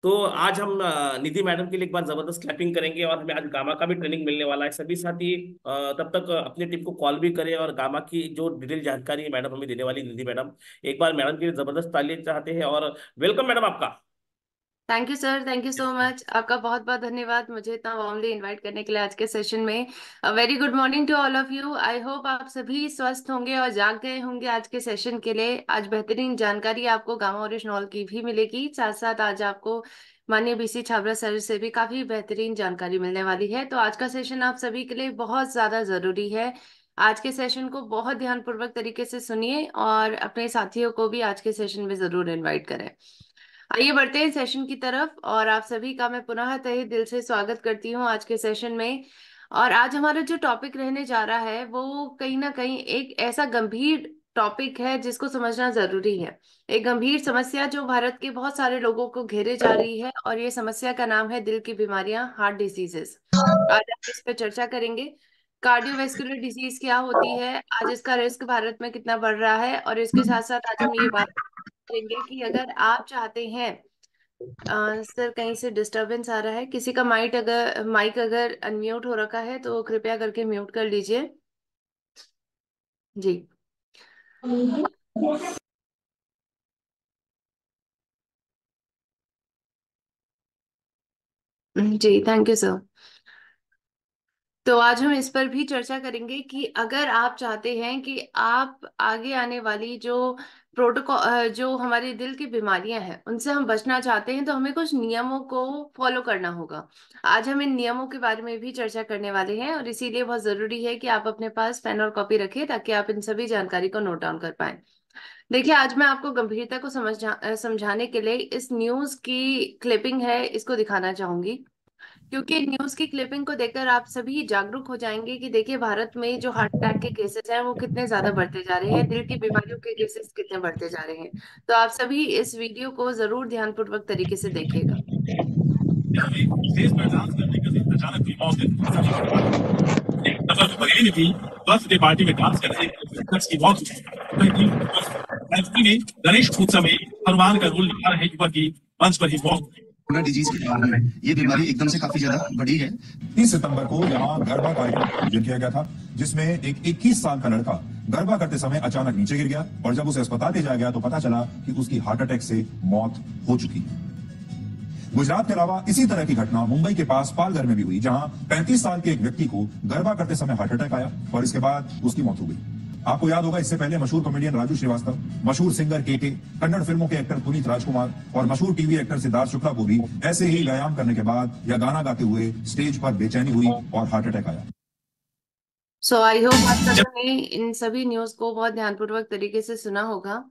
तो आज हम निधि मैडम के लिए एक बार जबरदस्त क्लैपिंग करेंगे और हमें आज गामा का भी ट्रेनिंग मिलने वाला है। सभी साथी तब तक अपनी टीम को कॉल भी करें और गामा की जो डिटेल जानकारी है मैडम हमें देने वाली निधि मैडम। एक बार मैडम के लिए जबरदस्त ताली चाहते हैं और वेलकम मैडम आपका। Thank you sir, thank you so much. आपका बहुत बहुत धन्यवाद मुझे इतना वार्मली इनवाइट करने के लिए आज के सेशन में। Very good morning to all of you. I hope आप सभी स्वस्थ होंगे और जाग गए होंगे आज के सेशन के लिए। आज बेहतरीन जानकारी आपको गामा ओरिजिनल की भी मिलेगी, साथ साथ आज आपको माननीय बीसी छाबड़ा सर से भी काफी बेहतरीन जानकारी मिलने वाली है। तो आज का सेशन आप सभी के लिए बहुत ज्यादा जरूरी है। आज के सेशन को बहुत ध्यानपूर्वक तरीके से सुनिए और अपने साथियों को भी आज के सेशन में जरूर इनवाइट करें। आइए बढ़ते हैं सेशन की तरफ, और आप सभी का मैं पुनः तहे दिल से स्वागत करती हूँ आज के सेशन में। और आज हमारा जो टॉपिक रहने जा रहा है वो कहीं ना कहीं एक ऐसा गंभीर टॉपिक है जिसको समझना जरूरी है। एक गंभीर समस्या जो भारत के बहुत सारे लोगों को घेरे जा रही है, और ये समस्या का नाम है दिल की बीमारियां, हार्ट डिजीजेस। आज हम इस पर चर्चा करेंगे। कार्डियोवेस्कुलर डिजीज क्या होती है, आज इसका रिस्क भारत में कितना बढ़ रहा है, और इसके साथ साथ आज हम ये बात करेंगे कि अगर आप चाहते हैं सर, कहीं से डिस्टरबेंस आ रहा है, किसी का माइक अगर अनम्यूट हो रखा है तो कृपया करके म्यूट कर लीजिए। जी। जी, थैंक यू सर। तो आज हम इस पर भी चर्चा करेंगे कि अगर आप चाहते हैं कि आप आगे आने वाली जो प्रोटोकॉल, जो हमारे दिल की बीमारियां हैं उनसे हम बचना चाहते हैं, तो हमें कुछ नियमों को फॉलो करना होगा। आज हम इन नियमों के बारे में भी चर्चा करने वाले हैं, और इसीलिए बहुत जरूरी है कि आप अपने पास पेन और कॉपी रखें ताकि आप इन सभी जानकारी को नोट डाउन कर पाए। देखिए, आज मैं आपको गंभीरता को समझाने के लिए इस न्यूज की क्लिपिंग है, इसको दिखाना चाहूंगी। क्योंकि न्यूज की क्लिपिंग को देखकर आप सभी जागरूक हो जाएंगे कि देखिए भारत में जो हार्ट अटैक के केसेस हैं वो कितने ज्यादा बढ़ते जा रहे हैं, दिल की बीमारियों के केसेस कितने बढ़ते जा रहे हैं। तो आप सभी इस वीडियो को जरूर ध्यानपूर्वक तरीके से देखिएगा। स्टेज पर डांस करने के लिए अचानक हुई मौत एक नफर बरेली की बर्थडे पार्टी में डांस करने के शख्स की मौत हुई। राजधानी में गणेश उत्सव में हनुमान का रोल निभा रहे युवक की मंच पर ही मौत हुई। कोरोना डिजीज के कारण में ये बीमारी एकदम से काफी ज्यादा बढ़ी है। 30 सितंबर को यहाँ गरबा कार्यक्रम का आयोजन किया गया था, जिसमें एक 21 साल का लड़का गरबा करते समय अचानक नीचे गिर गया और जब उसे अस्पताल ले जाया गया तो पता चला कि उसकी हार्ट अटैक से मौत हो चुकी है। गुजरात के अलावा इसी तरह की घटना मुंबई के पास पालघर में भी हुई, जहां 35 साल के एक व्यक्ति को गरबा करते समय हार्ट अटैक आया और इसके बाद उसकी मौत हो गई। आपको याद होगा, इससे पहले मशहूर कॉमेडियन राजू श्रीवास्तव, मशहूर सिंगर के, कन्नड़ फिल्मों के एक्टर पुनीत राजकुमार और मशहूर टीवी एक्टर सिद्धार्थ शुक्ला को भी ऐसे ही व्यायाम करने के बाद या गाना गाते हुए स्टेज पर बेचैनी हुई और हार्ट अटैक आया। सो आई होप आप सभी ने इन सभी न्यूज को बहुत ध्यानपूर्वक तरीके से सुना होगा,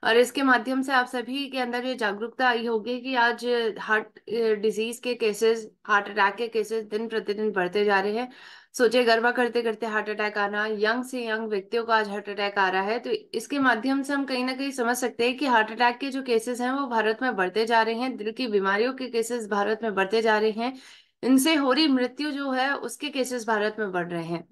और इसके माध्यम से आप सभी के अंदर ये जागरूकता आई होगी कि आज हार्ट डिजीज के केसेस, हार्ट अटैक के केसेस दिन प्रतिदिन बढ़ते जा रहे हैं। सोचिए, गरबा करते करते हार्ट अटैक आना, यंग से यंग व्यक्तियों को आज हार्ट अटैक आ रहा है। तो इसके माध्यम से हम कहीं ना कहीं समझ सकते हैं कि हार्ट अटैक के जो केसेस हैं वो भारत में बढ़ते जा रहे हैं, दिल की बीमारियों के केसेस भारत में बढ़ते जा रहे हैं, इनसे हो रही मृत्यु जो है उसके केसेस भारत में बढ़ रहे हैं।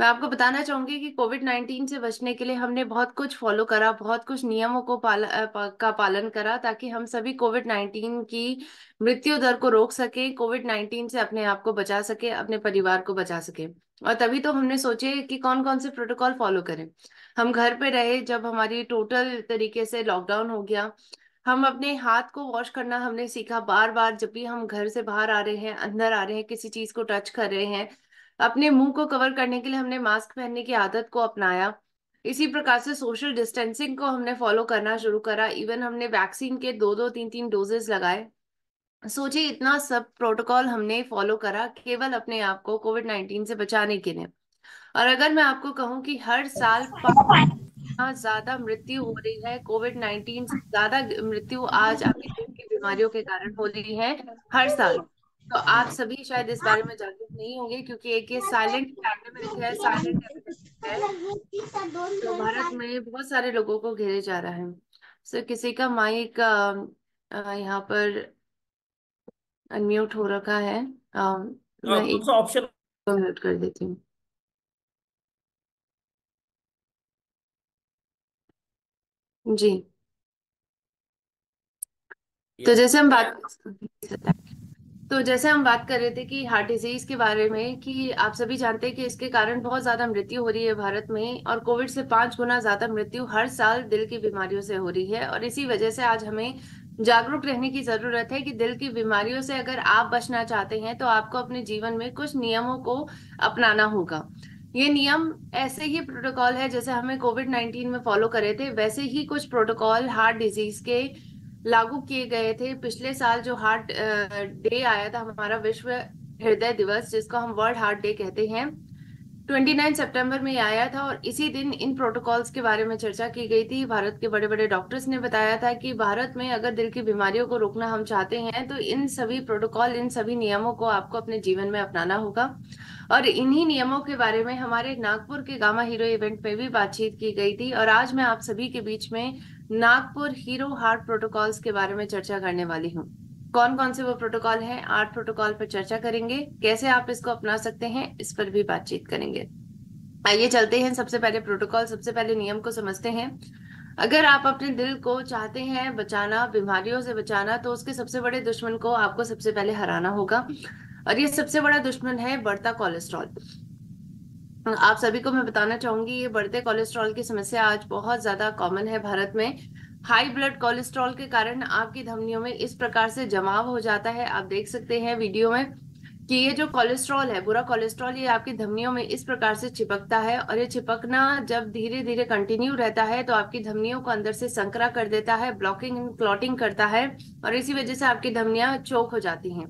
मैं आपको बताना चाहूंगी कि कोविड-19 से बचने के लिए हमने बहुत कुछ फॉलो करा, बहुत कुछ नियमों को का पालन करा, ताकि हम सभी कोविड-19 की मृत्यु दर को रोक सके, कोविड-19 से अपने आप को बचा सके, अपने परिवार को बचा सके। और तभी तो हमने सोचे कि कौन कौन से प्रोटोकॉल फॉलो करें। हम घर पे रहे, जब हमारी टोटल तरीके से लॉकडाउन हो गया, हम अपने हाथ को वॉश करना हमने सीखा। बार बार जब भी हम घर से बाहर आ रहे हैं, अंदर आ रहे हैं, किसी चीज को टच कर रहे हैं, अपने मुंह को कवर करने के लिए हमने मास्क पहनने की आदत को अपनाया। इसी प्रकार से सोशल डिस्टेंसिंग को हमने फॉलो करना शुरू करा। इवन हमने वैक्सीन के दो दो तीन तीन डोजेस लगाए। सोचिए, इतना सब प्रोटोकॉल हमने फॉलो करा केवल अपने आप को कोविड-19 से बचाने के लिए। और अगर मैं आपको कहूं कि हर साल ज्यादा मृत्यु हो रही है, कोविड-19 से ज्यादा मृत्यु आज आपके दिल की बीमारियों के कारण हो रही है हर साल। तो आप सभी शायद इस बारे में जागरूक नहीं होंगे, क्योंकि एक ये साइलेंट पैंडेमिक है, साइलेंट एपिडेमिक है, तो भारत में बहुत सारे लोगों को घेरे जा रहा है। सर, किसी का माइक यहाँ पर अनम्यूट हो रखा है। मैं कौन एक सा ऑप्शन। म्यूट कर देती हूँ। जी। तो जैसे हम बात तो जैसे हम बात कर रहे थे कि हार्ट डिजीज के बारे में, कि आप सभी जानते हैं कि इसके कारण बहुत ज्यादा मृत्यु हो रही है भारत में, और कोविड से 5 गुना ज्यादा मृत्यु हर साल दिल की बीमारियों से हो रही है। और इसी वजह से आज हमें जागरूक रहने की जरूरत है कि दिल की बीमारियों से अगर आप बचना चाहते हैं तो आपको अपने जीवन में कुछ नियमों को अपनाना होगा। ये नियम ऐसे ही प्रोटोकॉल है जैसे हमें कोविड-19 में फॉलो करे थे, वैसे ही कुछ प्रोटोकॉल हार्ट डिजीज के लागू किए गए थे। पिछले साल जो हार्ट डे आया था, हमारा विश्व हृदय दिवस, जिसको हम वर्ल्ड हार्ट डे कहते हैं, 29 सितंबर में ये आया था। और इसी दिन इन प्रोटोकॉल्स के बारे में चर्चा की गई थी। भारत के बड़े बड़े डॉक्टर्स ने बताया था कि भारत में अगर दिल की बीमारियों को रोकना हम चाहते हैं तो इन सभी प्रोटोकॉल, इन सभी नियमों को आपको अपने जीवन में अपनाना होगा। और इन्हीं नियमों के बारे में हमारे नागपुर के गामा हीरो इवेंट में भी बातचीत की गई थी। और आज मैं आप सभी के बीच में नागपुर हीरो हार्ट प्रोटोकॉल्स के बारे में चर्चा करने वाली हूँ। कौन कौन से वो प्रोटोकॉल हैं, 8 प्रोटोकॉल पर चर्चा करेंगे, कैसे आप इसको अपना सकते हैं, इस पर भी बातचीत करेंगे। आइए चलते हैं, सबसे पहले प्रोटोकॉल, सबसे पहले नियम को समझते हैं। अगर आप अपने दिल को चाहते हैं बचाना, बीमारियों से बचाना, तो उसके सबसे बड़े दुश्मन को आपको सबसे पहले हराना होगा। और ये सबसे बड़ा दुश्मन है बढ़ता कोलेस्ट्रॉल। आप सभी को मैं बताना चाहूंगी, ये बढ़ते कोलेस्ट्रॉल की समस्या आज बहुत ज्यादा कॉमन है भारत में। हाई ब्लड कोलेस्ट्रॉल के कारण आपकी धमनियों में इस प्रकार से जमाव हो जाता है, आप देख सकते हैं वीडियो में, कि ये जो कोलेस्ट्रॉल है, बुरा कोलेस्ट्रॉल, ये आपकी धमनियों में इस प्रकार से चिपकता है। और ये चिपकना जब धीरे धीरे कंटिन्यू रहता है तो आपकी धमनियों को अंदर से संकरा कर देता है, ब्लॉकिंग एंड क्लॉटिंग करता है, और इसी वजह से आपकी धमनियां चोक हो जाती हैं।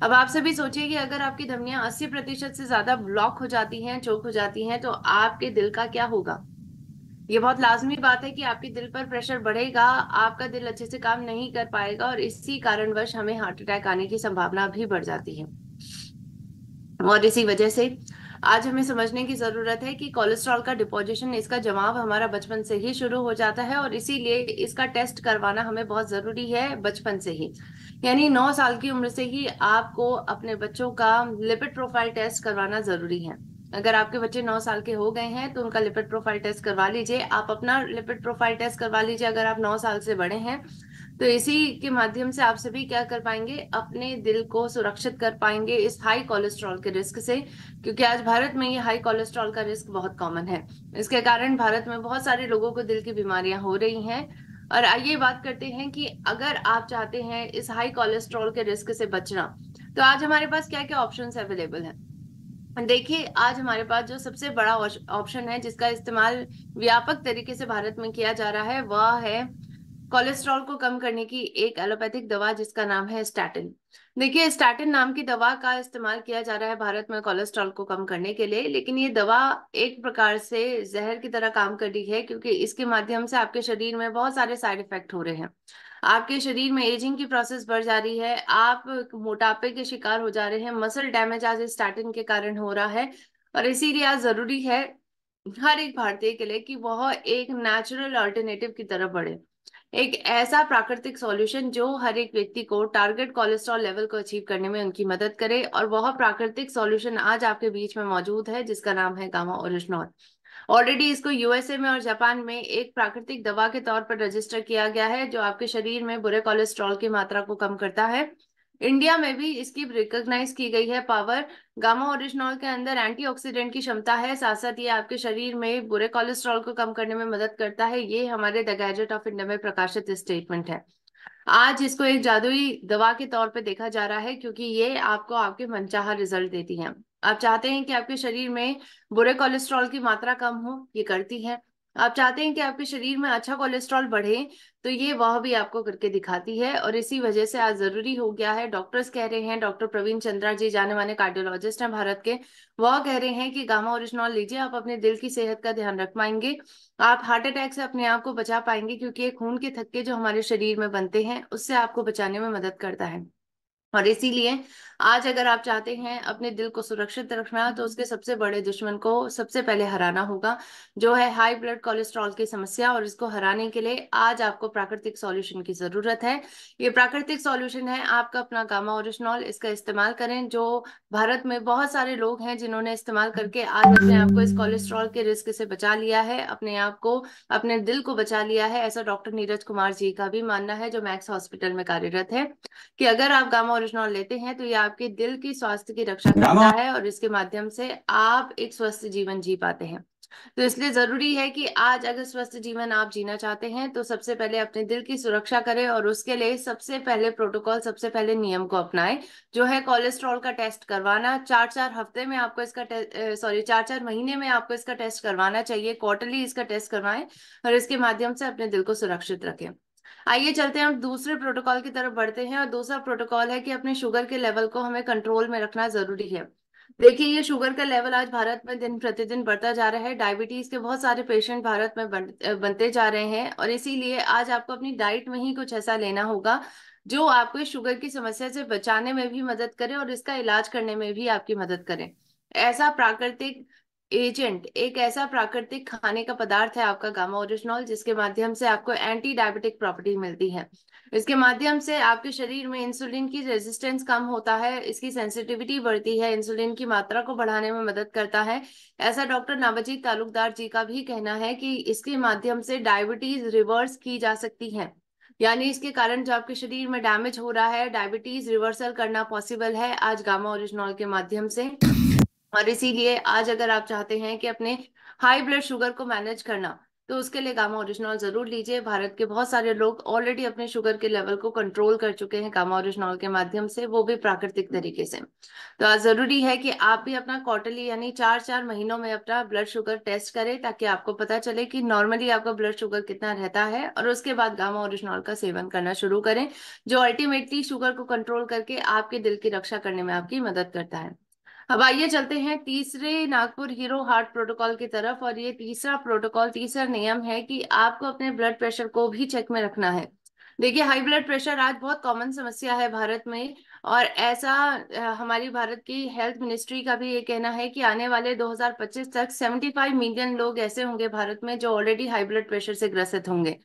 अब आप सभी सोचिए कि अगर आपकी धमनियां 80% से ज्यादा ब्लॉक हो जाती हैं, चोक हो जाती हैं, तो आपके दिल का क्या होगा? ये बहुत लाजमी बात है कि आपके दिल पर प्रेशर बढ़ेगा, आपका दिल अच्छे से काम नहीं कर पाएगा, और इसी कारणवश हमें हार्ट अटैक आने की संभावना भी बढ़ जाती है। और इसी वजह से आज हमें समझने की जरूरत है कि कोलेस्ट्रॉल का डिपोजिशन, इसका जमाव हमारा बचपन से ही शुरू हो जाता है, और इसीलिए इसका टेस्ट करवाना हमें बहुत जरूरी है बचपन से ही। यानी 9 साल की उम्र से ही आपको अपने बच्चों का लिपिड प्रोफाइल टेस्ट करवाना जरूरी है। अगर आपके बच्चे 9 साल के हो गए हैं तो उनका लिपिड प्रोफाइल टेस्ट करवा लीजिए। आप अपना लिपिड प्रोफाइल टेस्ट करवा लीजिए अगर आप 9 साल से बड़े हैं। तो इसी के माध्यम से आप सभी क्या कर पाएंगे, अपने दिल को सुरक्षित कर पाएंगे इस हाई कोलेस्ट्रॉल के रिस्क से। क्योंकि आज भारत में ये हाई कोलेस्ट्रॉल का रिस्क बहुत कॉमन है। इसके कारण भारत में बहुत सारे लोगों को दिल की बीमारियां हो रही हैं। और आइए बात करते हैं कि अगर आप चाहते हैं इस हाई कोलेस्ट्रॉल के रिस्क से बचना, तो आज हमारे पास क्या क्या ऑप्शंस अवेलेबल हैं। देखिए, आज हमारे पास जो सबसे बड़ा ऑप्शन है जिसका इस्तेमाल व्यापक तरीके से भारत में किया जा रहा है, वह है कोलेस्ट्रॉल को कम करने की एक एलोपैथिक दवा जिसका नाम है स्टैटिन। देखिए, स्टैटिन नाम की दवा का इस्तेमाल किया जा रहा है भारत में कोलेस्ट्रॉल को कम करने के लिए, लेकिन ये दवा एक प्रकार से जहर की तरह काम कर रही है, क्योंकि इसके माध्यम से आपके शरीर में बहुत सारे साइड इफेक्ट हो रहे हैं। आपके शरीर में एजिंग की प्रोसेस बढ़ जा रही है, आप मोटापे के शिकार हो जा रहे हैं, मसल डैमेज आज स्टैटिन के कारण हो रहा है। और इसीलिए आज जरूरी है हर एक भारतीय के लिए कि वह एक नेचुरल अल्टरनेटिव की तरफ बढ़े, एक ऐसा प्राकृतिक सॉल्यूशन जो हर एक व्यक्ति को टारगेट कोलेस्ट्रॉल लेवल को अचीव करने में उनकी मदद करे। और वह प्राकृतिक सॉल्यूशन आज आपके बीच में मौजूद है जिसका नाम है गामा ओरिजिनॉल। ऑलरेडी इसको यूएसए में और जापान में एक प्राकृतिक दवा के तौर पर रजिस्टर किया गया है, जो आपके शरीर में बुरे कोलेस्ट्रॉल की मात्रा को कम करता है। इंडिया में भी इसकी रिकॉग्नाइज की गई है पावर। गामा ओरिजिनॉल के अंदर एंटीऑक्सीडेंट की क्षमता है, साथ साथ ये आपके शरीर में बुरे कोलेस्ट्रॉल को कम करने में मदद करता है। ये हमारे द गैजेट ऑफ इंडिया में प्रकाशित स्टेटमेंट है। आज इसको एक जादुई दवा के तौर पे देखा जा रहा है, क्योंकि ये आपको आपके मनचाहा रिजल्ट देती है। आप चाहते हैं कि आपके शरीर में बुरे कोलेस्ट्रॉल की मात्रा कम हो, ये करती है। आप चाहते हैं कि आपके शरीर में अच्छा कोलेस्ट्रॉल बढ़े, तो ये वह भी आपको करके दिखाती है। और इसी वजह से आज जरूरी हो गया है, डॉक्टर्स कह रहे हैं, डॉक्टर प्रवीण चंद्रा जी जाने माने कार्डियोलॉजिस्ट हैं भारत के, वह कह रहे हैं कि गामा ओरिजिनॉल लीजिए, आप अपने दिल की सेहत का ध्यान रख पाएंगे, आप हार्ट अटैक से अपने आप को बचा पाएंगे, क्योंकि ये खून के थक्के जो हमारे शरीर में बनते हैं उससे आपको बचाने में मदद करता है। और इसीलिए आज अगर आप चाहते हैं अपने दिल को सुरक्षित रखना, तो उसके सबसे बड़े दुश्मन को सबसे पहले हराना होगा, जो है हाई ब्लड कोलेस्ट्रॉल की समस्या। और इसको हराने के लिए आज आपको प्राकृतिक सॉल्यूशन की जरूरत है। ये प्राकृतिक सॉल्यूशन है आपका अपना गामा ओरिजिनॉल। इसका इस्तेमाल करें। जो भारत में बहुत सारे लोग हैं जिन्होंने इस्तेमाल करके आज अपने आप को इस कोलेस्ट्रॉल के रिस्क से बचा लिया है, अपने आप को, अपने दिल को बचा लिया है। ऐसा डॉक्टर नीरज कुमार जी का भी मानना है, जो मैक्स हॉस्पिटल में कार्यरत है, कि अगर आप गामा ओरिजिनॉल लेते हैं तो ये आपके दिल की स्वास्थ्य की रक्षा करता है और इसके माध्यम से आप एक स्वस्थ जीवन जी पाते हैं। तो इसलिए जरूरी है कि आज अगर स्वस्थ जीवन आप जीना चाहते हैं तो सबसे पहले अपने दिल की सुरक्षा करें, और उसके लिए सबसे पहले प्रोटोकॉल, सबसे पहले नियम को अपनाएं, जो है कोलेस्ट्रॉल का टेस्ट करवाना। 4-4 हफ्ते में आपको इसका 4-4 महीने में आपको इसका टेस्ट करवाना चाहिए। क्वार्टरली इसका टेस्ट करवाएं और इसके माध्यम से अपने दिल को सुरक्षित रखें। आइए चलते हैं हम दूसरे प्रोटोकॉल की तरफ बढ़ते हैं। और दूसरा प्रोटोकॉल है कि अपने शुगर के लेवल को हमें कंट्रोल में रखना जरूरी है। देखिए, ये शुगर का लेवल आज भारत में दिन प्रतिदिन बढ़ता जा रहा है। डायबिटीज के बहुत सारे पेशेंट भारत में बनते जा रहे हैं, और इसीलिए आज आपको अपनी डाइट में ही कुछ ऐसा लेना होगा जो आपको इस शुगर की समस्या से बचाने में भी मदद करे और इसका इलाज करने में भी आपकी मदद करे। ऐसा प्राकृतिक एजेंट, एक ऐसा प्राकृतिक खाने का पदार्थ है आपका गामा ओरिजिनॉल, जिसके माध्यम से आपको एंटी डायबिटिक प्रॉपर्टी मिलती है। इसके माध्यम से आपके शरीर में इंसुलिन की रेजिस्टेंस कम होता है, इसकी सेंसिटिविटी बढ़ती है, इंसुलिन की मात्रा को बढ़ाने में मदद करता है। ऐसा डॉक्टर नवजीत तालुकदार जी का भी कहना है कि इसके माध्यम से डायबिटीज रिवर्स की जा सकती है। यानी इसके कारण जो आपके शरीर में डैमेज हो रहा है, डायबिटीज रिवर्सल करना पॉसिबल है आज गामा ओरिजिनॉल के माध्यम से। और इसीलिए आज अगर आप चाहते हैं कि अपने हाई ब्लड शुगर को मैनेज करना, तो उसके लिए गामा ओरिजिनॉल जरूर लीजिए। भारत के बहुत सारे लोग ऑलरेडी अपने शुगर के लेवल को कंट्रोल कर चुके हैं गामा ओरिजिनॉल के माध्यम से, वो भी प्राकृतिक तरीके से। तो आज जरूरी है कि आप भी अपना क्वार्टरली यानी 4-4 महीनों में अपना ब्लड शुगर टेस्ट करें, ताकि आपको पता चले कि नॉर्मली आपका ब्लड शुगर कितना रहता है, और उसके बाद गामा ओरिजिनॉल का सेवन करना शुरू करें, जो अल्टीमेटली शुगर को कंट्रोल करके आपके दिल की रक्षा करने में आपकी मदद करता है। अब आइए चलते हैं तीसरे नागपुर हीरो हार्ट प्रोटोकॉल की तरफ। और ये तीसरा प्रोटोकॉल, तीसरा नियम है कि आपको अपने ब्लड प्रेशर को भी चेक में रखना है। देखिए, हाई ब्लड प्रेशर आज बहुत कॉमन समस्या है भारत में, और ऐसा हमारी भारत की हेल्थ मिनिस्ट्री का भी ये कहना है कि आने वाले 2025 तक 75 मिलियन लोग ऐसे होंगे भारत में जो ऑलरेडी हाई ब्लड प्रेशर से ग्रसित होंगे।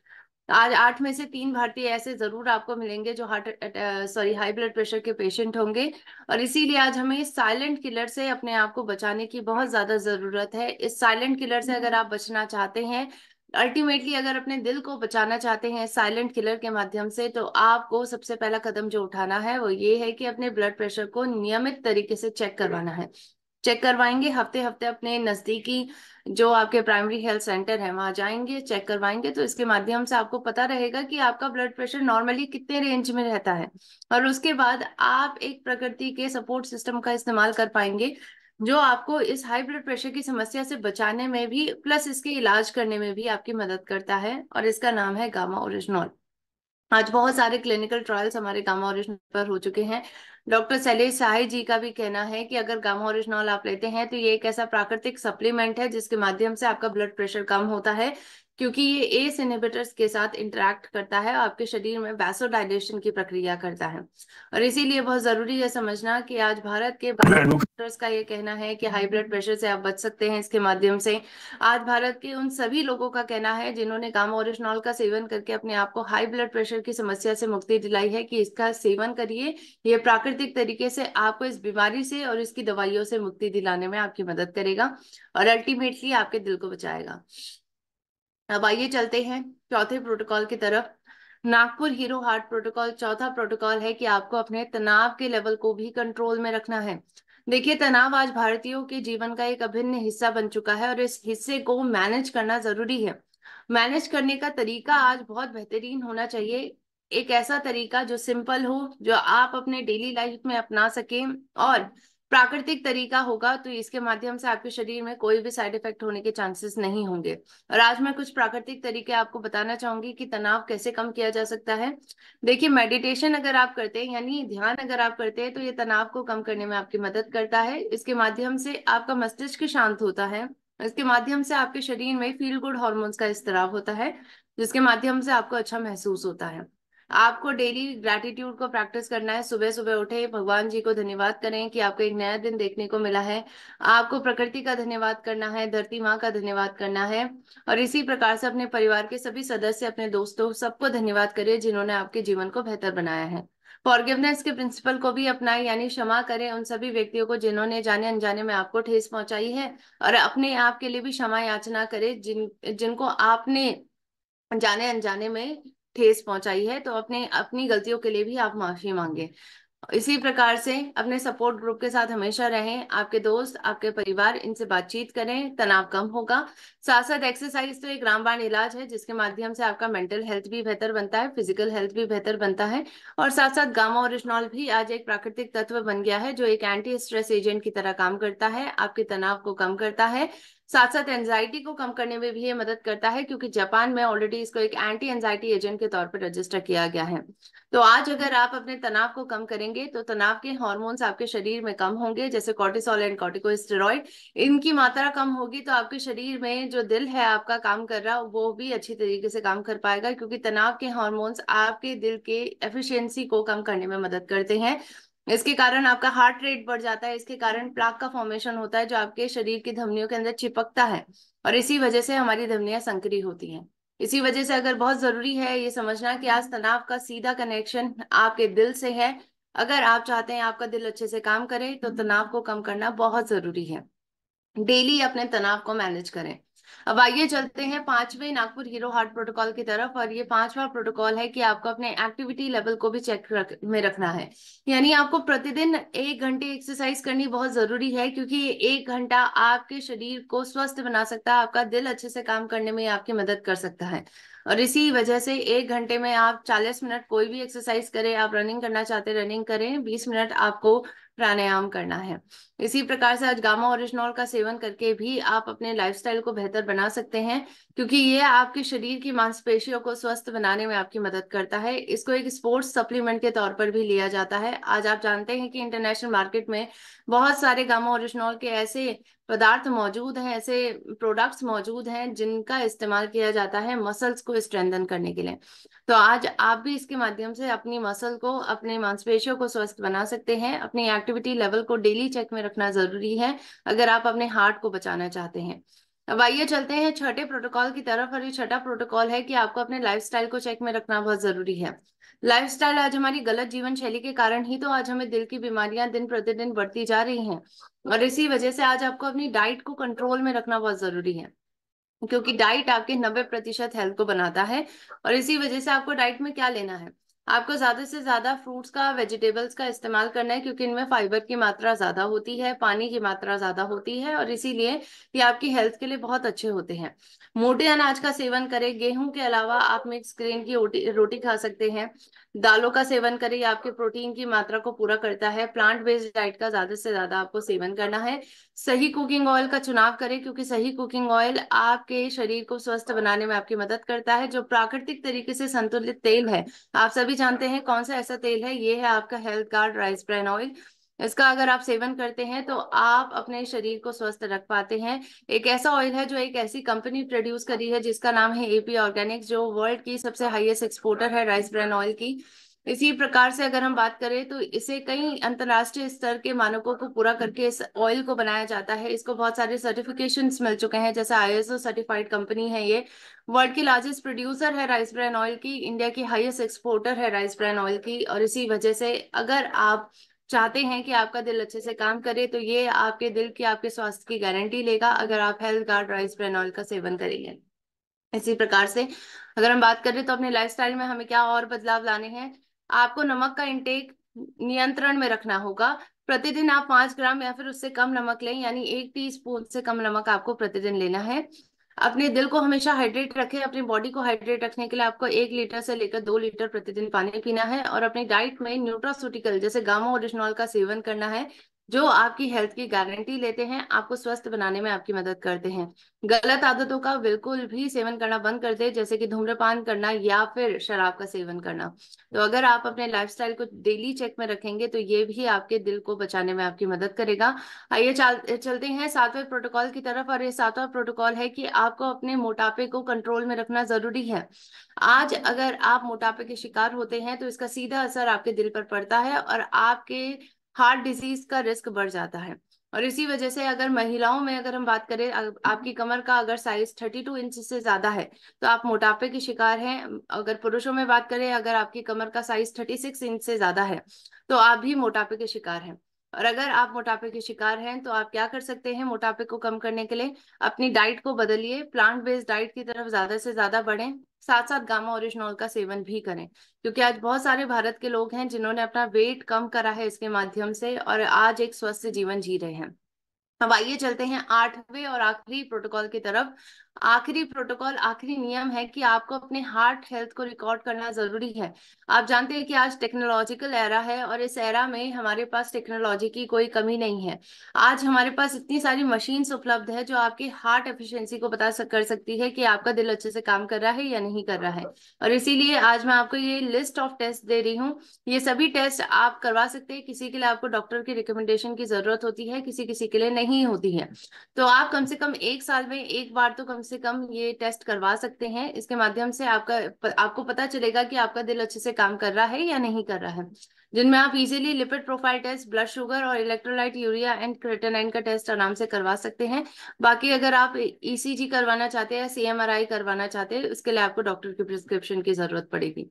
आज 8 में से 3 भारतीय ऐसे जरूर आपको मिलेंगे जो हाई ब्लड प्रेशर के पेशेंट होंगे। और इसीलिए आज हमें इस साइलेंट किलर से अपने आप को बचाने की बहुत ज्यादा जरूरत है। इस साइलेंट किलर से अगर आप बचना चाहते हैं, अल्टीमेटली अगर अपने दिल को बचाना चाहते हैं साइलेंट किलर के माध्यम से, तो आपको सबसे पहला कदम जो उठाना है वो ये है कि अपने ब्लड प्रेशर को नियमित तरीके से चेक करवाना है। चेक करवाएंगे हफ्ते हफ्ते, अपने नजदीकी जो आपके प्राइमरी हेल्थ सेंटर है वहां जाएंगे, चेक करवाएंगे, तो इसके माध्यम से आपको पता रहेगा कि आपका ब्लड प्रेशर नॉर्मली कितने रेंज में रहता है। और उसके बाद आप एक प्रकृति के सपोर्ट सिस्टम का इस्तेमाल कर पाएंगे, जो आपको इस हाई ब्लड प्रेशर की समस्या से बचाने में भी प्लस इसके इलाज करने में भी आपकी मदद करता है, और इसका नाम है गामा ओरिजिनॉल। आज बहुत सारे क्लिनिकल ट्रायल्स हमारे गामा ओरिजिनॉल पर हो चुके हैं। डॉक्टर शैलेश साही जी का भी कहना है कि अगर गामा ओरिजिनॉल आप लेते हैं तो ये एक ऐसा प्राकृतिक सप्लीमेंट है जिसके माध्यम से आपका ब्लड प्रेशर कम होता है, क्योंकि ये एस इनहिबिटर्स के साथ इंटरेक्ट करता है, आपके शरीर में वैसोडाइलेशन की प्रक्रिया करता है। और इसीलिए बहुत जरूरी है समझना कि आज भारत के डॉक्टर्स का ये कहना है कि हाई ब्लड प्रेशर से आप बच सकते हैं इसके माध्यम से। आज भारत के उन सभी लोगों का कहना है जिन्होंने गामा ओरिजिनॉल का सेवन करके अपने आप को हाई ब्लड प्रेशर की समस्या से मुक्ति दिलाई है, कि इसका सेवन करिए। ये प्राकृतिक तरीके से आपको इस बीमारी से और इसकी दवाइयों से मुक्ति दिलाने में आपकी मदद करेगा, और अल्टीमेटली आपके दिल को बचाएगा। अब आइए चलते हैं चौथे प्रोटोकॉल की तरफ। नागपुर हीरो हार्ट प्रोटोकॉल चौथा प्रोटोकॉल है कि आपको अपने तनाव के लेवल को भी कंट्रोल में रखना है। देखिए, तनाव आज भारतीयों के जीवन का एक अभिन्न हिस्सा बन चुका है, और इस हिस्से को मैनेज करना जरूरी है। मैनेज करने का तरीका आज बहुत बेहतरीन होना चाहिए, एक ऐसा तरीका जो सिंपल हो, जो आप अपने डेली लाइफ में अपना सकें, और प्राकृतिक तरीका होगा, तो इसके माध्यम से आपके शरीर में कोई भी साइड इफेक्ट होने के चांसेस नहीं होंगे। और आज मैं कुछ प्राकृतिक तरीके आपको बताना चाहूंगी कि तनाव कैसे कम किया जा सकता है। देखिए, मेडिटेशन अगर आप करते हैं यानी ध्यान अगर आप करते हैं, तो ये तनाव को कम करने में आपकी मदद करता है। इसके माध्यम से आपका मस्तिष्क शांत होता है, इसके माध्यम से आपके शरीर में फील गुड हार्मोन्स का स्राव होता है, जिसके माध्यम से आपको अच्छा महसूस होता है। आपको डेली ग्रैटिट्यूड को प्रैक्टिस करना है। सुबह सुबह उठे भगवान जी को धन्यवाद करें कि आपको एक नया दिन देखने को मिला है। आपको प्रकृति का धन्यवाद करना है, धरती माँ का धन्यवाद करना है, और इसी प्रकार से अपने परिवार के सभी सदस्य, अपने दोस्तों, सबको धन्यवाद करें जिन्होंने आपके जीवन को बेहतर बनाया है। फॉरगिवनेस के प्रिंसिपल को भी अपनाएं, यानी क्षमा करें उन सभी व्यक्तियों को जिन्होंने जाने अनजाने में आपको ठेस पहुंचाई है, और अपने आप के लिए भी क्षमा याचना करें जिनको आपने जाने अनजाने में ठेस पहुंचाई है। तो अपने अपनी गलतियों के लिए भी आप माफी मांगे। इसी प्रकार से अपने सपोर्ट ग्रुप के साथ हमेशा रहें। आपके दोस्त, आपके परिवार, इनसे बातचीत करें, तनाव कम होगा। साथ साथ एक्सरसाइज तो एक रामबाण इलाज है जिसके माध्यम से आपका मेंटल हेल्थ भी बेहतर बनता है, फिजिकल हेल्थ भी बेहतर बनता है। और साथ साथ गामा ओरिजिनॉल भी आज एक प्राकृतिक तत्व बन गया है जो एक एंटी स्ट्रेस एजेंट की तरह काम करता है, आपके तनाव को कम करता है। साथ साथ एंजाइटी को कम करने में भी ये मदद करता है, क्योंकि जापान में ऑलरेडी इसको एक एंटी एंजाइटी एजेंट के तौर पर रजिस्टर किया गया है। तो आज अगर आप अपने तनाव को कम करेंगे तो तनाव के हार्मोन्स आपके शरीर में कम होंगे, जैसे कॉर्टिसोल एंड कॉर्टिकोस्टेरॉइड, इनकी मात्रा कम होगी तो आपके शरीर में जो दिल है आपका काम कर रहा वो भी अच्छी तरीके से काम कर पाएगा, क्योंकि तनाव के हार्मोन्स आपके दिल के एफिशिएंसी को कम करने में मदद करते हैं। इसके कारण आपका हार्ट रेट बढ़ जाता है, इसके कारण प्लाक का फॉर्मेशन होता है जो आपके शरीर की धमनियों के अंदर चिपकता है, और इसी वजह से हमारी धमनियां संकरी होती हैं। इसी वजह से अगर बहुत जरूरी है ये समझना कि आज तनाव का सीधा कनेक्शन आपके दिल से है। अगर आप चाहते हैं आपका दिल अच्छे से काम करे तो तनाव को कम करना बहुत जरूरी है। डेली अपने तनाव को मैनेज करें। अब आइए चलते हैं पांचवें नागपुर हीरो हार्ट प्रोटोकॉल की तरफ। और ये पांचवा प्रोटोकॉल है कि आपको अपने एक्टिविटी लेवल को भी में रखना है। यानी आपको प्रतिदिन 1 घंटे एक्सरसाइज करनी बहुत जरूरी है, क्योंकि ये 1 घंटा आपके शरीर को स्वस्थ बना सकता है, आपका दिल अच्छे से काम करने में आपकी मदद कर सकता है। और इसी वजह से 1 घंटे में आप 40 मिनट कोई भी एक्सरसाइज करें। आप रनिंग करना चाहते हैं रनिंग करें, 20 मिनट आपको प्राणायाम करना है। इसी प्रकार से आज गामा ओरिजिनॉल का सेवन करके भी आप अपने लाइफस्टाइल को बेहतर बना सकते हैं, क्योंकि ये आपके शरीर की मांसपेशियों को स्वस्थ बनाने में आपकी मदद करता है। इसको एक स्पोर्ट्स सप्लीमेंट के तौर पर भी लिया जाता है। आज आप जानते हैं कि इंटरनेशनल मार्केट में बहुत सारे गामा ओरिजिनॉल के ऐसे पदार्थ मौजूद हैं, ऐसे प्रोडक्ट्स मौजूद हैं जिनका इस्तेमाल किया जाता है मसल्स को स्ट्रेंथन करने के लिए। तो आज आप भी इसके माध्यम से अपनी मसल को, अपने मांसपेशियों को स्वस्थ बना सकते हैं। अपनी एक्टिविटी लेवल को डेली चेक में रखना जरूरी है अगर आप अपने हार्ट को बचाना चाहते हैं। अब आइए चलते हैं छठे प्रोटोकॉल की तरफ। और ये छठा प्रोटोकॉल है कि आपको अपने लाइफस्टाइल को चेक में रखना बहुत जरूरी है। लाइफस्टाइल, आज हमारी गलत जीवन शैली के कारण ही तो आज हमें दिल की बीमारियां दिन प्रतिदिन बढ़ती जा रही हैं। और इसी वजह से आज आपको अपनी डाइट को कंट्रोल में रखना बहुत जरूरी है, क्योंकि डाइट आपके 90% हेल्थ को बनाता है। और इसी वजह से आपको डाइट में क्या लेना है, आपको ज्यादा से ज्यादा फ्रूट्स का, वेजिटेबल्स का इस्तेमाल करना है, क्योंकि इनमें फाइबर की मात्रा ज्यादा होती है, पानी की मात्रा ज्यादा होती है, और इसीलिए ये आपकी हेल्थ के लिए बहुत अच्छे होते हैं। मोटे अनाज का सेवन करें। गेहूं के अलावा आप मिक्स ग्रेन की रोटी खा सकते हैं। दालों का सेवन करें, ये आपके प्रोटीन की मात्रा को पूरा करता है। प्लांट बेस्ड डाइट का ज्यादा से ज्यादा आपको सेवन करना है। सही कुकिंग ऑयल का चुनाव करें, क्योंकि सही कुकिंग ऑयल आपके शरीर को स्वस्थ बनाने में आपकी मदद करता है। जो प्राकृतिक तरीके से संतुलित तेल है, आप सभी जानते हैं कौन सा ऐसा तेल है, ये है आपका health guard rice bran oil. इसका अगर आप सेवन करते हैं तो आप अपने शरीर को स्वस्थ रख पाते हैं। एक ऐसा ऑयल है जो एक ऐसी कंपनी प्रोड्यूस करी है जिसका नाम है एपी ऑर्गेनिक्स, जो वर्ल्ड की सबसे हाईएस्ट एक्सपोर्टर है राइस ब्रान ऑयल की। इसी प्रकार से अगर हम बात करें तो इसे कई अंतर्राष्ट्रीय स्तर के मानकों को पूरा करके इस ऑयल को बनाया जाता है। इसको बहुत सारे सर्टिफिकेशंस मिल चुके हैं, जैसे आईएसओ सर्टिफाइड कंपनी है ये। वर्ल्ड की लार्जेस्ट प्रोड्यूसर है राइस ब्रान ऑयल की, इंडिया की हाईएस्ट एक्सपोर्टर है राइस ब्रान ऑयल की। और इसी वजह से अगर आप चाहते हैं कि आपका दिल अच्छे से काम करे तो ये आपके दिल की, आपके स्वास्थ्य की गारंटी लेगा अगर आप health guard rice bran oil का सेवन करेंगे। इसी प्रकार से अगर हम बात करें तो अपने लाइफस्टाइल में हमें क्या और बदलाव लाने हैं। आपको नमक का इंटेक नियंत्रण में रखना होगा। प्रतिदिन आप 5 ग्राम या फिर उससे कम नमक लें, यानी 1 टीस्पून से कम नमक आपको प्रतिदिन लेना है। अपने दिल को हमेशा हाइड्रेट रखें। अपनी बॉडी को हाइड्रेट रखने के लिए आपको 1 लीटर से लेकर 2 लीटर प्रतिदिन पानी पीना है। और अपनी डाइट में न्यूट्रास्यूटिकल जैसे गामा ओरिजिनॉल का सेवन करना है। जो आपकी हेल्थ की गारंटी लेते हैं, आपको स्वस्थ बनाने में आपकी मदद करते हैं। गलत आदतों का बिल्कुल भी सेवन करना बंद कर दे, जैसे कि धूम्रपान करना या फिर शराब का सेवन करना। तो अगर आप अपने लाइफस्टाइल को डेली चेक में रखेंगे तो ये भी आपके दिल को बचाने में आपकी मदद करेगा। आइए चलते हैं 7वें प्रोटोकॉल की तरफ। और ये 7वां प्रोटोकॉल है कि आपको अपने मोटापे को कंट्रोल में रखना जरूरी है। आज अगर आप मोटापे के शिकार होते हैं तो इसका सीधा असर आपके दिल पर पड़ता है और आपके हार्ट डिजीज का रिस्क बढ़ जाता है। और इसी वजह से अगर महिलाओं में अगर हम बात करें, आपकी कमर का अगर साइज 32 इंच से ज्यादा है तो आप मोटापे के शिकार हैं। अगर पुरुषों में बात करें, अगर आपकी कमर का साइज 36 इंच से ज्यादा है तो आप भी मोटापे के शिकार हैं। और अगर आप मोटापे के शिकार हैं तो आप क्या कर सकते हैं मोटापे को कम करने के लिए? अपनी डाइट को बदलिए, प्लांट बेस्ड डाइट की तरफ ज्यादा से ज्यादा बढ़ें, साथ साथ गामा ओरिजिनॉल का सेवन भी करें। क्योंकि आज बहुत सारे भारत के लोग हैं जिन्होंने अपना वेट कम करा है इसके माध्यम से और आज एक स्वस्थ जीवन जी रहे हैं। अब आइए चलते हैं 8वें और आखिरी प्रोटोकॉल की तरफ। आखिरी प्रोटोकॉल, आखिरी नियम है कि आपको अपने हार्ट हेल्थ को रिकॉर्ड करना जरूरी है। आप जानते हैं कि आज टेक्नोलॉजिकल एरा है और इस एरा में हमारे पास टेक्नोलॉजी की कोई कमी नहीं है। आज हमारे पास इतनी सारी मशीन्स उपलब्ध है जो आपकी हार्ट एफिशिएंसी को कर सकती है कि आपका दिल अच्छे से काम कर रहा है या नहीं कर रहा है। और इसीलिए आज मैं आपको ये लिस्ट ऑफ टेस्ट दे रही हूँ। ये सभी टेस्ट आप करवा सकते हैं। किसी के लिए आपको डॉक्टर की रिकमेंडेशन की जरूरत होती है, किसी किसी के लिए नहीं होती है। तो आप कम से कम 1 साल में एक बार तो कम से कम ये टेस्ट करवा सकते हैं। इसके माध्यम से आपको पता चलेगा कि आपका दिल अच्छे से काम कर रहा है या नहीं कर रहा है। जिनमें आप easily lipid profile test, blood sugar और इलेक्ट्रोलाइट, यूरिया एंड क्रेटिनाइन का टेस्ट आराम से करवा सकते हैं। बाकी अगर आप ईसीजी करवाना चाहते हैं या सीएमआरआई करवाना चाहते हैं, उसके लिए आपको डॉक्टर की प्रिस्क्रिप्शन की जरूरत पड़ेगी।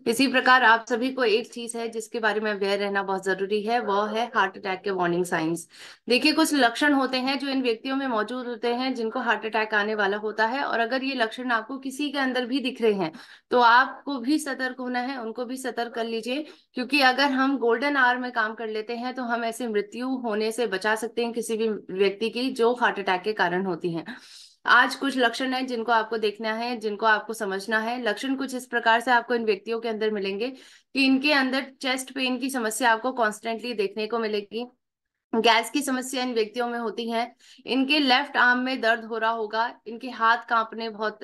इसी प्रकार आप सभी को एक चीज है जिसके बारे में अवेयर रहना बहुत जरूरी है, वो है हार्ट अटैक के वार्निंग साइंस। देखिए, कुछ लक्षण होते हैं जो इन व्यक्तियों में मौजूद होते हैं जिनको हार्ट अटैक आने वाला होता है। और अगर ये लक्षण आपको किसी के अंदर भी दिख रहे हैं तो आपको भी सतर्क होना है, उनको भी सतर्क कर लीजिए। क्योंकि अगर हम गोल्डन आवर में काम कर लेते हैं तो हम ऐसे मृत्यु होने से बचा सकते हैं किसी भी व्यक्ति की जो हार्ट अटैक के कारण होती है। आज कुछ लक्षण हैं जिनको आपको देखना है, जिनको आपको समझना है। लक्षण कुछ इस प्रकार से आपको इन व्यक्तियों के अंदर मिलेंगे कि इनके अंदर चेस्ट पेन की समस्या आपको कॉन्स्टेंटली देखने को मिलेगी। गैस की समस्या इन व्यक्तियों में होती है। इनके लेफ्ट आर्म में दर्द हो रहा होगा, इनके हाथ कांपने बहुत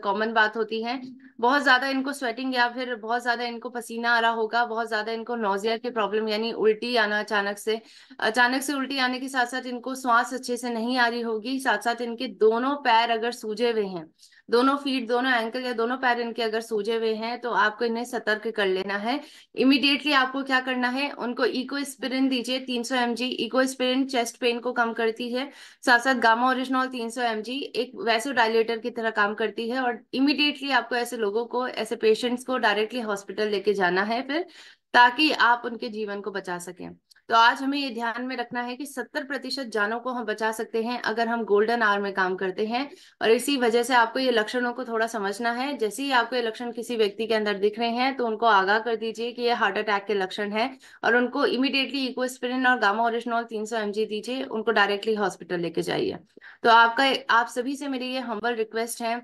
कॉमन बात होती है। बहुत ज्यादा इनको स्वेटिंग या फिर बहुत ज्यादा इनको पसीना आ रहा होगा। बहुत ज्यादा इनको नोजिया की प्रॉब्लम यानी उल्टी आना, अचानक से उल्टी आने के साथ साथ इनको श्वास अच्छे से नहीं आ रही होगी। साथ साथ इनके दोनों पैर अगर सूजे हुए हैं, दोनों फीट, दोनों एंकल या दोनों पैर इनके अगर सूजे हुए हैं तो आपको इन्हें सतर्क कर लेना है। इमीडिएटली आपको क्या करना है, उनको इकोस्पिरिन दीजिए 300 mg। इकोस्पिरिन चेस्ट पेन को कम करती है। साथ साथ गामा ओरिजिनॉल 300 mg एक वैसोडाइलेटर की तरह काम करती है। और इमीडिएटली आपको ऐसे लोगों को, ऐसे पेशेंट्स को डायरेक्टली हॉस्पिटल लेके जाना है फिर, ताकि आप उनके जीवन को बचा सकें। तो आज हमें ये ध्यान में रखना है कि 70% जानों को हम बचा सकते हैं अगर हम गोल्डन आवर में काम करते हैं। और इसी वजह से आपको ये लक्षणों को थोड़ा समझना है। जैसे ही आपको ये लक्षण किसी व्यक्ति के अंदर दिख रहे हैं तो उनको आगाह कर दीजिए कि ये हार्ट अटैक के लक्षण है और उनको इमीडिएटली इकोस्पिरिन और गामा ओरिजिनॉल 300 mg दीजिए, उनको डायरेक्टली हॉस्पिटल लेके जाइए। तो आप सभी से मेरी ये हम्बल रिक्वेस्ट है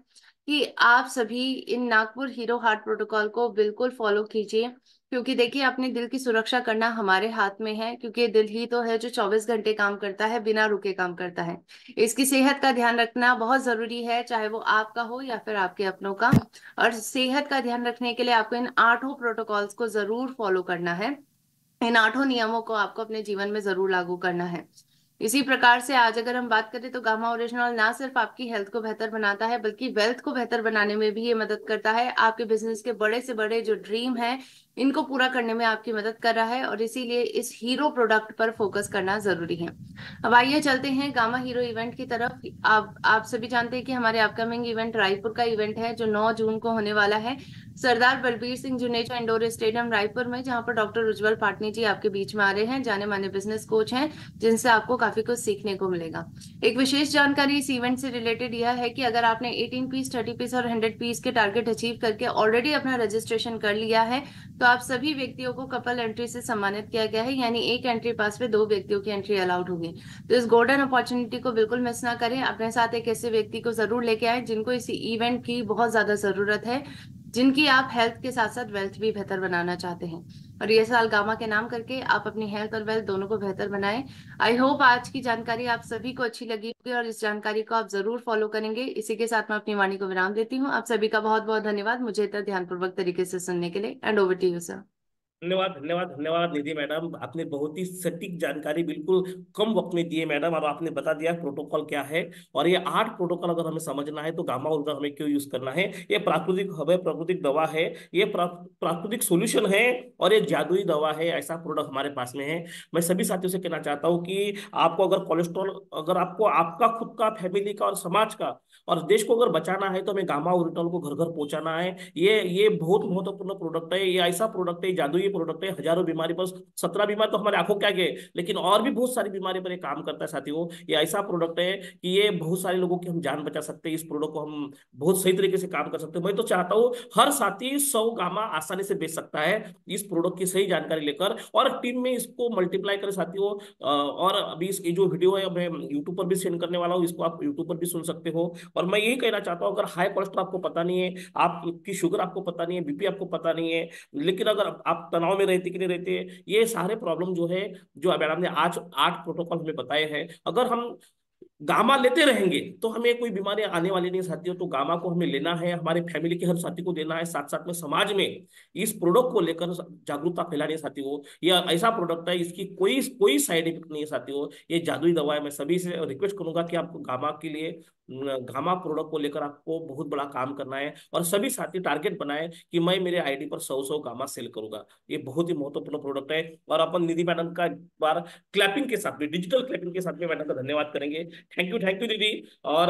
कि आप सभी इन नागपुर हीरो हार्ट प्रोटोकॉल को बिल्कुल फॉलो कीजिए। क्योंकि देखिए, अपने दिल की सुरक्षा करना हमारे हाथ में है। क्योंकि दिल ही तो है जो 24 घंटे काम करता है, बिना रुके काम करता है। इसकी सेहत का ध्यान रखना बहुत जरूरी है, चाहे वो आपका हो या फिर आपके अपनों का। और सेहत का ध्यान रखने के लिए आपको इन 8 प्रोटोकॉल्स को जरूर फॉलो करना है। इन 8 नियमों को आपको अपने जीवन में जरूर लागू करना है। इसी प्रकार से आज अगर हम बात करें तो गामा ओरिजिनॉल ना सिर्फ आपकी हेल्थ को बेहतर बनाता है बल्कि वेल्थ को बेहतर बनाने में भी ये मदद करता है। आपके बिजनेस के बड़े से बड़े जो ड्रीम है, इनको पूरा करने में आपकी मदद कर रहा है। और इसीलिए इस हीरो प्रोडक्ट पर फोकस करना जरूरी है। अब आइए चलते हैं गामा हीरो इवेंट की तरफ। आप सभी जानते हैं कि हमारे अपकमिंग इवेंट रायपुर का इवेंट है जो 9 जून को होने वाला है, सरदार बलबीर सिंह जुनेजा इंडोर स्टेडियम रायपुर में, जहां पर डॉक्टर उज्जवल पाटनी जी आपके बीच में आ रहे हैं। जाने माने बिजनेस कोच हैं जिनसे आपको काफी कुछ सीखने को मिलेगा। एक विशेष जानकारी इस इवेंट से रिलेटेड यह है कि अगर आपने 18 पीस, 30 पीस और 100 पीस के टारगेट अचीव करके ऑलरेडी अपना रजिस्ट्रेशन कर लिया है तो आप सभी व्यक्तियों को कपल एंट्री से सम्मानित किया गया है। यानी एक एंट्री पास पे 2 व्यक्तियों की एंट्री अलाउड होगी। तो इस गोल्डन अपॉर्चुनिटी को बिल्कुल मिस ना करें। अपने साथ एक ऐसे व्यक्ति को जरूर लेके आए जिनको इस इवेंट की बहुत ज्यादा जरूरत है। जिनकी आप हेल्थ के साथ साथ वेल्थ भी बेहतर बनाना चाहते हैं। और ये साल गामा के नाम करके आप अपनी हेल्थ और वेल्थ दोनों को बेहतर बनाएं। आई होप आज की जानकारी आप सभी को अच्छी लगी होगी और इस जानकारी को आप जरूर फॉलो करेंगे। इसी के साथ मैं अपनी वाणी को विराम देती हूँ। आप सभी का बहुत बहुत धन्यवाद मुझे इतना ध्यानपूर्वक तरीके से सुनने के लिए। And over to you sir. धन्यवाद धन्यवाद धन्यवाद निधि मैडम, आपने बहुत ही सटीक जानकारी बिल्कुल कम वक्त में दी है मैडम, और आपने बता दिया प्रोटोकॉल क्या है। और ये 8 प्रोटोकॉल अगर हमें समझना है तो गामा उर्जा हमें क्यों यूज करना है। ये प्राकृतिक हवा, प्राकृतिक दवा है, ये प्राकृतिक सोल्यूशन है, और ये जादुई दवा है। ऐसा प्रोडक्ट हमारे पास में है। मैं सभी साथियों से कहना चाहता हूँ कि आपको अगर कोलेस्ट्रॉल, अगर आपको आपका खुद का, फैमिली का और समाज का और देश को अगर बचाना है तो हमें गामा ओरिटॉल को घर घर पहुंचाना है। ये बहुत महत्वपूर्ण प्रोडक्ट है। ये ऐसा प्रोडक्ट है, जादुई प्रोडक्ट है। हजारों बीमारी पर, 17 बीमारी तो हमारे आंखों के आगे, लेकिन और भी बहुत सारी बीमारी पर ये काम करता है साथियों। ये ऐसा प्रोडक्ट है कि ये बहुत सारे लोगों की हम जान बचा सकते हैं। इस प्रोडक्ट को हम बहुत सही तरीके से काम कर सकते हैं। मैं तो चाहता हूँ हर साथी 100 गामा आसानी से बेच सकता है इस प्रोडक्ट की सही जानकारी लेकर, और टीम में इसको मल्टीप्लाई करें साथियों। और अभी इसकी जो वीडियो है मैं यूट्यूब पर भी सेंड करने वाला हूँ, इसको आप यूट्यूब पर भी सुन सकते हो। और मैं यही कहना चाहता हूँ, अगर हाई कोलेस्ट्रॉल आपको पता नहीं है, आपकी शुगर आपको पता नहीं है, बीपी आपको पता नहीं है, लेकिन अगर आप तनाव में रहते कि नहीं रहते, ये सारे प्रॉब्लम जो है, जो मैडम ने आज 8 प्रोटोकॉल हमें बताए हैं, अगर हम गामा लेते रहेंगे तो हमें कोई बीमारी आने वाली नहीं साथियों। तो गामा को हमें लेना है, हमारे फैमिली के हर साथी को देना है, साथ साथ में समाज में इस प्रोडक्ट को लेकर जागरूकता फैलानी है साथियों। यह ऐसा प्रोडक्ट है, इसकी कोई कोई साइड इफेक्ट नहीं है साथियों। ये जादुई दवा है। मैं सभी से रिक्वेस्ट करूंगा कि आपको गामा के लिए, गामा प्रोडक्ट को लेकर आपको बहुत बड़ा काम करना है, और सभी साथी टारगेट बनाए कि मैं मेरे आईडी पर 100 गामा सेल करूंगा। ये बहुत ही महत्वपूर्ण प्रोडक्ट है। और अपन निधि मैडम का एक बार क्लैपिंग के साथ में, डिजिटल क्लैपिंग के साथ में मैडम का धन्यवाद करेंगे। थैंक यू दीदी। और